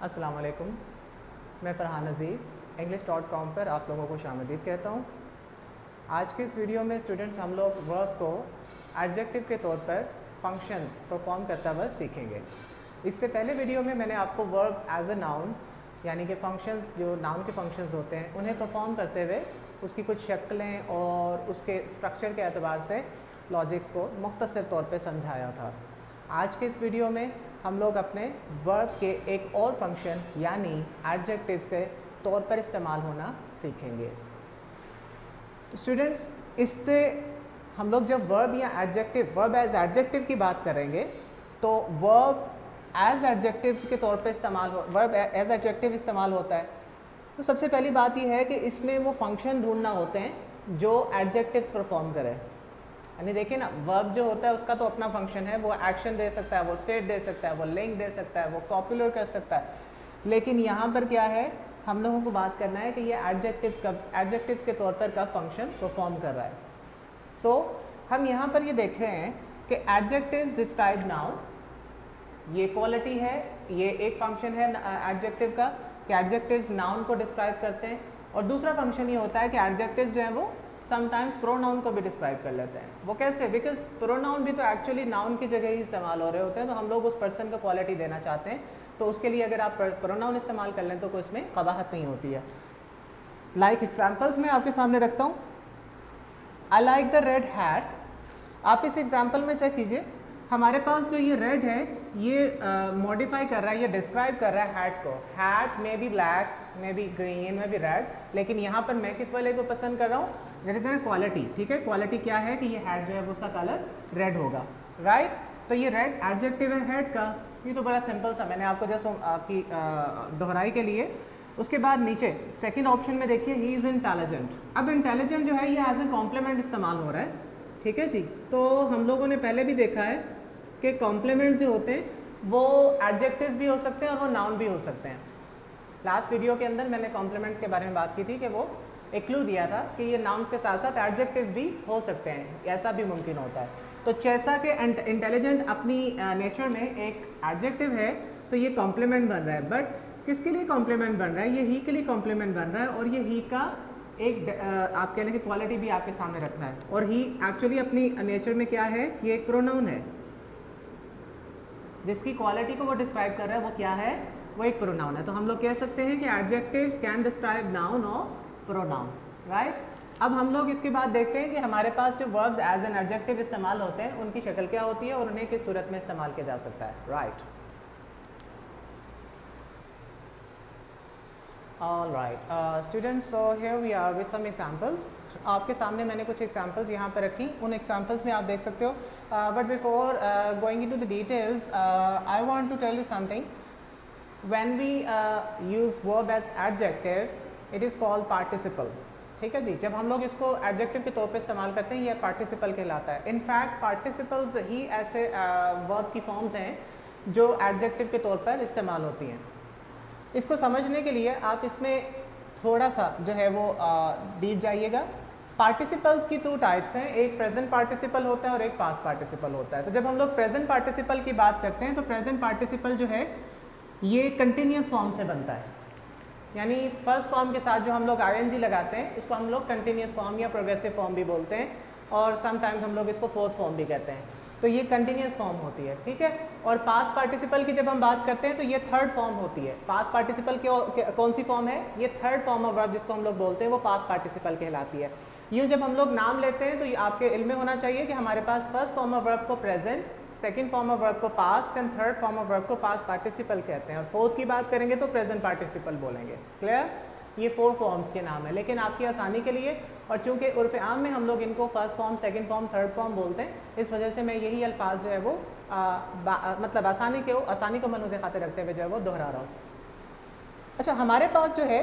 अस्सलाम वालेकुम। मैं फ़रहान अज़ीज़ english.com पर आप लोगों को शामिल कहता हूँ। आज के इस वीडियो में स्टूडेंट्स हम लोग वर्ब को एडजेक्टिव के तौर पर फंक्शंस परफॉर्म करता हुआ सीखेंगे। इससे पहले वीडियो में मैंने आपको वर्ब एज अ नाउन यानी कि फंक्शंस जो नाउन के फंक्शंस होते हैं उन्हें परफॉर्म करते हुए उसकी कुछ शक्लें और उसके स्ट्रक्चर के एतबार से लॉजिक्स को मुख्तसर तौर पे समझाया था। आज के इस वीडियो में हम लोग अपने वर्ब के एक और फंक्शन यानी एडजेक्टिव्स के तौर पर इस्तेमाल होना सीखेंगे। तो स्टूडेंट्स, इससे हम लोग जब वर्ब या एडजेक्टिव वर्ब एज एडजेक्टिव की बात करेंगे तो वर्ब एज एडजेक्टिव के तौर पे वर्ब एज एडजेक्टिव इस्तेमाल होता है। तो सबसे पहली बात यह है कि इसमें वो फंक्शन ढूंढना होते हैं जो एडजेक्टिव्स परफॉर्म करें। यानी देखिए ना, वर्ब जो होता है उसका तो अपना फंक्शन है, वो एक्शन दे सकता है, वो स्टेट दे सकता है, वो लिंक दे सकता है, वो कॉपुलर कर सकता है। लेकिन यहाँ पर क्या है, हम लोगों को बात करना है कि ये एडजेक्टिव्स के तौर पर कब फंक्शन परफॉर्म कर रहा है। सो हम यहाँ पर ये देख रहे हैं कि एडजेक्टिव्स डिस्क्राइब नाउन, ये क्वालिटी है, ये एक फंक्शन है एडजेक्टिव का कि एडजेक्टिव्स नाउन को डिस्क्राइब करते हैं। और दूसरा फंक्शन ये होता है कि एडजेक्टिव्स जो है वो समटाइम्स प्रोनाउन को भी डिस्क्राइब कर लेते हैं। वो कैसे? बिकॉज प्रोनाउन भी तो एक्चुअली नाउन की जगह ही इस्तेमाल हो रहे होते हैं, तो हम लोग उस पर्सन को क्वालिटी देना चाहते हैं, तो उसके लिए अगर आप प्रोनाउन इस्तेमाल कर लें तो कोई उसमें कबाहत नहीं होती है। लाइक एग्जाम्पल्स मैं आपके सामने रखता हूँ। I like the red hat. आप इस एग्जाम्पल में चेक कीजिए, हमारे पास जो ये रेड है ये मॉडिफाई कर रहा है, ये डिस्क्राइब कर रहा है हैट को। Hat may be black, may be green, may be red, लेकिन यहाँ पर मैं किस वाले को पसंद कर रहा हूँ? That is an quality. ठीक है, क्वालिटी क्या है कि ये हैट जो है उसका कलर रेड होगा, राइट? तो ये रेड एडजेक्टिव है हैट का। ये तो बड़ा सिंपल सा, मैंने आपको जस्ट आपकी दोहराई के लिए। उसके बाद नीचे सेकंड ऑप्शन में देखिए, ही इज़ इंटेलिजेंट। अब इंटेलिजेंट जो है ये एज ए कॉम्प्लीमेंट इस्तेमाल हो रहा है। ठीक है जी, तो हम लोगों ने पहले भी देखा है कि कॉम्प्लीमेंट जो होते हैं वो एडजेक्टिव्स भी हो सकते हैं और वो नाउन भी हो सकते हैं। लास्ट वीडियो के अंदर मैंने कॉम्प्लीमेंट्स के बारे में बात की थी कि वो एक क्लू दिया था कि ये नाउन्स के साथ साथ एडजेक्टिव्स भी हो सकते हैं, ऐसा भी मुमकिन होता है। तो जैसा कि इंटेलिजेंट अपनी नेचर में एक एडजेक्टिव है, तो ये कॉम्प्लीमेंट बन रहा है। बट किसके लिए कॉम्प्लीमेंट बन रहा है? ये ही के लिए कॉम्प्लीमेंट बन रहा है, और ये ही का एक आप कह लें कि क्वालिटी भी आपके सामने रखना है। और ही एक्चुअली अपनी नेचर में क्या है? ये एक प्रोनाउन है, जिसकी क्वालिटी को वो डिस्क्राइब कर रहा है, वो क्या है? वो एक प्रोनाउन है। तो हम लोग कह सकते हैं कि एडजेक्टिव्स कैन डिस्क्राइब नाउन और प्रोनाउन, राइट? अब हम लोग इसके बाद देखते हैं कि हमारे पास जो वर्ब्स एज एन एडजेक्टिव इस्तेमाल होते हैं उनकी शक्ल क्या होती है और उन्हें किस सूरत में इस्तेमाल किया जा सकता है, right? All right students, so here we are with some examples. आपके सामने मैंने कुछ एग्जांपल्स यहाँ पर रखी, उन एग्जांपल्स में आप देख सकते हो। But before going into the details, I want to tell you something. When we use verb as adjective, it is called participle. ठीक है जी, जब हम लोग इसको एडजेक्टिव के तौर पे इस्तेमाल करते हैं, ये पार्टिसिपल कहलाता है। इनफैक्ट पार्टिसिपल्स ही ऐसे वर्ब की फॉर्म्स हैं जो एडजेक्टिव के तौर पर इस्तेमाल होती हैं। इसको समझने के लिए आप इसमें थोड़ा सा जो है वो डीप जाइएगा। पार्टिसिपल्स की दो टाइप्स हैं, एक प्रेजेंट पार्टिसिपल होता है और एक पास्ट पार्टिसिपल होता है। तो जब हम लोग प्रेजेंट पार्टिसिपल की बात करते हैं तो प्रेजेंट पार्टिसिपल जो है ये कंटिन्यूस फॉर्म से बनता है। यानी फर्स्ट फॉर्म के साथ जो हम लोग आईएनजी लगाते हैं इसको हम लोग कंटिन्यूस फॉर्म या प्रोग्रेसिव फॉर्म भी बोलते हैं, और समटाइम्स हम लोग इसको फोर्थ फॉर्म भी कहते हैं। तो ये कंटिन्यूस फॉर्म होती है, ठीक है। और पास्ट पार्टिसिपल की जब हम बात करते हैं तो ये थर्ड फॉर्म होती है। पास्ट पार्टिसिपल कौन सी फॉर्म है? ये थर्ड फॉर्म ऑफ वर्ब जिसको हम लोग बोलते हैं वो पास्ट पार्टिसिपल कहलाती है। यूँ जब हम लोग नाम लेते हैं तो ये आपके इल्म में होना चाहिए कि हमारे पास फर्स्ट फॉर्म ऑफ वर्ब को present, second form of verb को past and third form of verb को पास्ट पार्टिसिपल कहते हैं, और फोर्थ की बात करेंगे तो प्रेजेंट पार्टिसिपल बोलेंगे। क्लियर? ये 4 फॉर्म्स के नाम है, लेकिन आपकी आसानी के लिए और चूंकि उर्फ़ आम में हम लोग इनको first form, second form, third form बोलते हैं, इस वजह से मैं यही अल्फाज जो है वो मतलब आसानी को मनुज़ खातिर रखते हुए जो है वो दोहरा रहा हूँ। अच्छा, हमारे पास जो है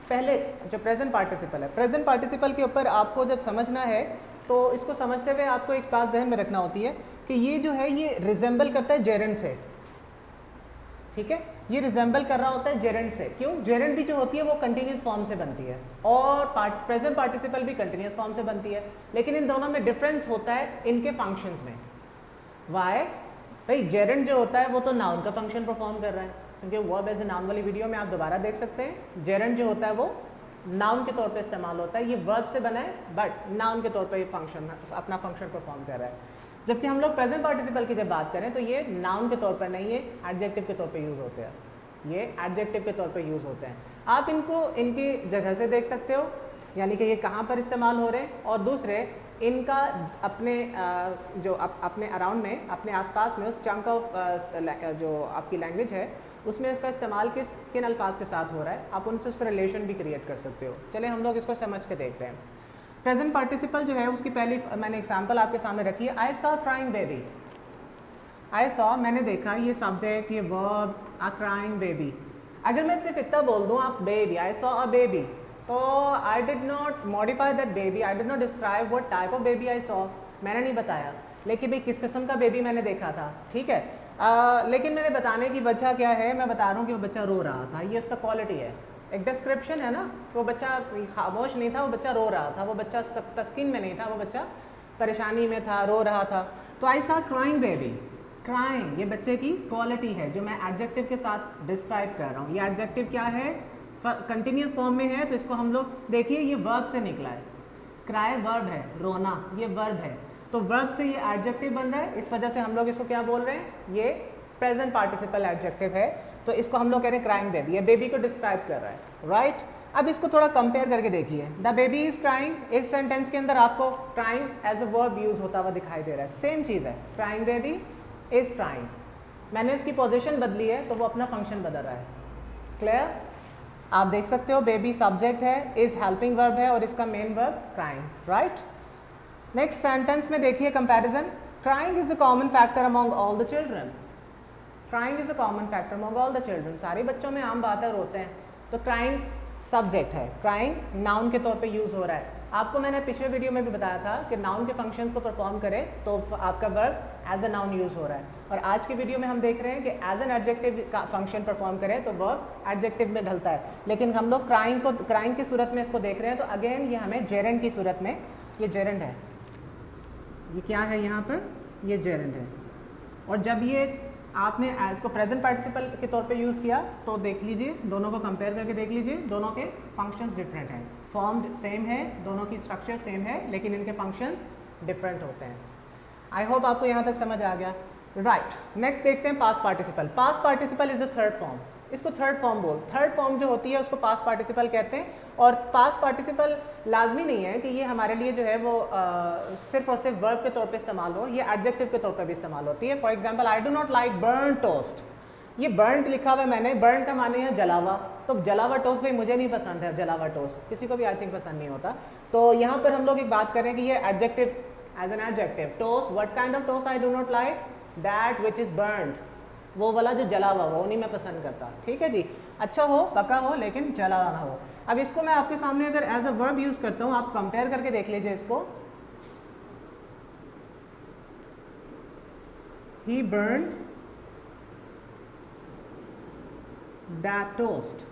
पहले जो प्रेजेंट पार्टिसिपल है, प्रेजेंट पार्टिसिपल के ऊपर आपको जब समझना है तो इसको समझते हुए आपको एक बात जहन में रखना होती है कि ये जो है ये रिजेंबल करता है जेरेंड से। ठीक है, ये रिजेंबल कर रहा होता है जेरेंड से। क्यों? जेरेंड भी जो होती है वो कंटिन्यूस फॉर्म से बनती है और प्रेजेंट पार्टिसिपल भी कंटिन्यूस फॉर्म से बनती है, लेकिन इन दोनों में डिफरेंस होता है इनके फंक्शंस में। वाई? भाई जेरेंड जो होता है वो तो नाउन का फंक्शन परफॉर्म कर रहा है, क्योंकि वर्ब एज ए नाउन वाली वीडियो में आप दोबारा देख सकते हैं। जेरेंड जो होता है वो नाउन के तौर पे इस्तेमाल होता है, ये वर्ब से बना है बट नाउन के तौर पे ये फंक्शन अपना फंक्शन परफॉर्म कर रहा है। जबकि हम लोग प्रेजेंट पार्टिसिपल की जब बात करें तो ये नाउन के तौर पर नहीं, ये एडजेक्टिव के तौर पे यूज़ होते हैं, ये एडजेक्टिव के तौर पे यूज़ होते हैं। आप इनको इनकी जगह से देख सकते हो, यानी कि ये कहाँ पर इस्तेमाल हो रहे हैं, और दूसरे इनका अपने जो अपने अराउंड में, अपने आसपास में, उस चंक ऑफ जो आपकी लैंग्वेज है उसमें इसका इस्तेमाल किन अल्फाज के साथ हो रहा है, आप उनसे उसका रिलेशन भी क्रिएट कर सकते हो। चलिए हम लोग इसको समझ के देखते हैं। प्रेजेंट पार्टिसिपल जो है उसकी पहली मैंने एग्जांपल आपके सामने रखी है, I saw crying baby. I saw मैंने देखा, ये सब्जेक्ट, ये वर्ब, अ क्राइंग बेबी। अगर मैं सिर्फ इतना बोल दूँ आप baby, I saw a baby, तो I did not modify that baby, I did not describe what type of baby I saw, मैंने नहीं बताया लेकिन भाई किस किस्म का बेबी मैंने देखा था, ठीक है। लेकिन मैंने बताने की वजह क्या है, मैं बता रहा हूँ कि वो बच्चा रो रहा था, ये उसका क्वालिटी है, एक डिस्क्रिप्शन है ना। वो बच्चा खामोश नहीं था, वो बच्चा रो रहा था, वो बच्चा तस्कीन में नहीं था, वो बच्चा परेशानी में था, रो रहा था। तो I saw crying baby, crying ये बच्चे की क्वालिटी है जो मैं एडजेक्टिव के साथ डिस्क्राइब कर रहा हूँ। ये एडजेक्टिव क्या है, कंटिन्यूस फॉर्म में है, तो इसको हम लोग देखिए ये वर्ब से निकला है, क्राई वर्ब है, रोना ये वर्ब है, तो वर्ब से ये एडजेक्टिव बन रहा है, इस वजह से हम लोग इसको क्या बोल रहे हैं, ये प्रेजेंट पार्टिसिपल एडजेक्टिव है, तो इसको हम लोग कह रहे हैं क्राइंग बेबी, ये बेबी को डिस्क्राइब कर रहा है, राइट। अब इसको थोड़ा कंपेयर करके देखिए, द बेबी इज क्राइंग, इस सेंटेंस के अंदर आपको crying as a verb use होता हुआ दिखाई दे रहा है, सेम चीज़ है, क्राइंग बेबी इज क्राइंग, मैंने इसकी पोजीशन बदली है तो वो अपना फंक्शन बदल रहा है, क्लियर। आप देख सकते हो बेबी सब्जेक्ट है, इज हेल्पिंग वर्ब है और इसका main verb crying, right. Next sentence में देखिए comparison, crying is a common factor among all the children, crying is a common factor among all the children, सारे बच्चों में आम बात है रोते हैं, तो क्राइंग सब्जेक्ट है, क्राइंग नाउन के तौर पे यूज हो रहा है। आपको मैंने पिछले वीडियो में भी बताया था कि नाउन के फंक्शंस को परफॉर्म करे तो आपका verb as a noun use हो रहा है, और आज की वीडियो में हम देख रहे हैं कि एज एन एडजेक्टिव का फंक्शन परफॉर्म करे तो वर्ब एडजेक्टिव में ढलता है, लेकिन हम लोग क्राइंग की सूरत में इसको देख रहे हैं, तो अगेन ये हमें जेरेंड की सूरत में, ये जेरेंड है, ये क्या है यहाँ पर, ये जेरेंड है, और जब ये आपने इसको प्रेजेंट पार्टिसिपल के तौर पे यूज़ किया तो देख लीजिए, दोनों को कंपेयर करके देख लीजिए, दोनों के फंक्शंस डिफरेंट हैं, फॉर्म सेम है, दोनों की स्ट्रक्चर सेम है, लेकिन इनके फंक्शंस डिफरेंट होते हैं। आई होप आपको यहाँ तक समझ आ गया, राइट। नेक्स्ट देखते हैं past participle. Past participle is the third form, इसको थर्ड फॉर्म जो होती है उसको पास्ट पार्टिसिपल कहते हैं, और पास्ट पार्टिसिपल लाजमी नहीं है कि ये हमारे लिए जो है वो सिर्फ और सिर्फ वर्ब के तौर पे इस्तेमाल हो, ये एडजेक्टिव के तौर पे भी इस्तेमाल होती है। For example, I do not like burn toast, ये बर्न लिखा हुआ है मैंने, बर्न का माने है जलावा, तो जलावा टोस्ट भाई मुझे नहीं पसंद है, जलावा टोस्ट किसी को भी आई थिंक पसंद नहीं होता, तो यहाँ पर हम लोग एक बात करें कि ये adjective, as an adjective, toast, what kind of toast I do not like, that which is burned, वो वाला जो जला हुआ वो नहीं मैं पसंद करता, ठीक है जी, अच्छा हो पका हो लेकिन जला ना हो। अब इसको मैं आपके सामने अगर एज अ वर्ब यूज करता हूँ, आप कंपेयर करके देख लीजिए इसको, he burned that toast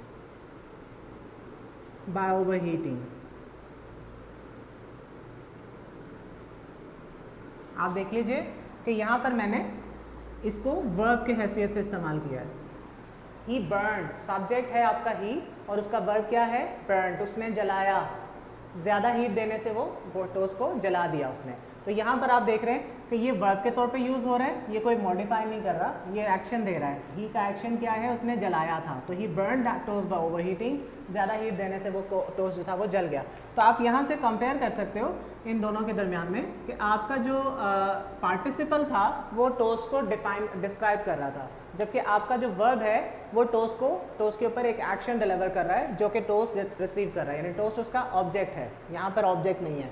by overheating, आप देख लीजिए कि यहाँ पर मैंने इसको वर्ब के हैसियत से इस्तेमाल किया है, ही बर्न्ड, सब्जेक्ट है आपका ही और उसका वर्ब क्या है, बर्न्ड, उसने जलाया, ज़्यादा हीट देने से वो टोस्ट को जला दिया उसने, तो यहाँ पर आप देख रहे हैं कि ये वर्ब के तौर पे यूज़ हो रहा है, ये कोई मॉडिफाई नहीं कर रहा, ये एक्शन दे रहा है, ही का एक्शन क्या है, उसने जलाया था, तो he burned that toast by overheating, ज़्यादा हीट देने से वो टोस्ट जो था वो जल गया। तो आप यहाँ से कंपेयर कर सकते हो इन दोनों के दरमियान में कि आपका जो पार्टिसिपल था वो टोस्ट को डिस्क्राइब कर रहा था, जबकि आपका जो वर्ब है वो टोस्ट के ऊपर एक एक्शन डिलीवर कर रहा है जो कि टोस्ट रिसीव कर रहा है, यानी टोस्ट उसका ऑब्जेक्ट है, यहाँ पर ऑब्जेक्ट नहीं है,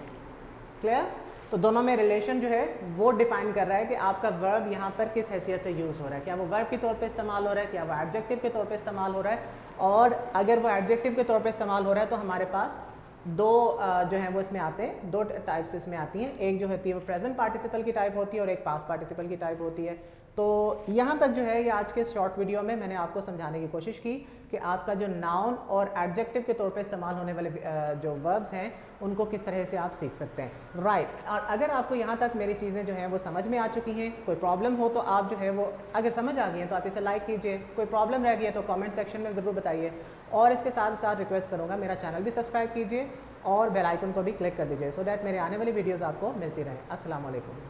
क्लियर। तो दोनों में रिलेशन जो है वो डिफाइन कर रहा है कि आपका वर्ब यहाँ पर किस हैसियत से यूज़ हो रहा है, क्या वो वर्ब के तौर पे इस्तेमाल हो रहा है, क्या वो एडजेक्टिव के तौर पे इस्तेमाल हो रहा है, और अगर वो एडजेक्टिव के तौर पे इस्तेमाल हो रहा है तो हमारे पास दो जो हैं वो इसमें आते हैं, दो टाइप्स इसमें आती हैं, एक जो होती है वो प्रेजेंट पार्टिसिपल की टाइप होती है और एक पास्ट पार्टिसिपल की टाइप होती है। तो यहाँ तक जो है ये आज के शॉर्ट वीडियो में मैंने आपको समझाने की कोशिश की कि आपका जो नाउन और एडजेक्टिव के तौर पे इस्तेमाल होने वाले जो वर्ब्स हैं उनको किस तरह से आप सीख सकते हैं। राइट। और अगर आपको यहाँ तक मेरी चीज़ें जो हैं वो समझ में आ चुकी हैं, कोई प्रॉब्लम हो तो आप जो है वो अगर समझ आ गई हैं तो आप इसे लाइक कीजिए, कोई प्रॉब्लम रह गई है तो कमेंट सेक्शन में ज़रूर बताइए, और इसके साथ साथ रिक्वेस्ट करूँगा मेरा चैनल भी सब्सक्राइब कीजिए और बेल आइकन को भी क्लिक कर दीजिए सो दैट मेरे आने वाली वीडियोज़ आपको मिलती रहें। अस्सलाम वालेकुम।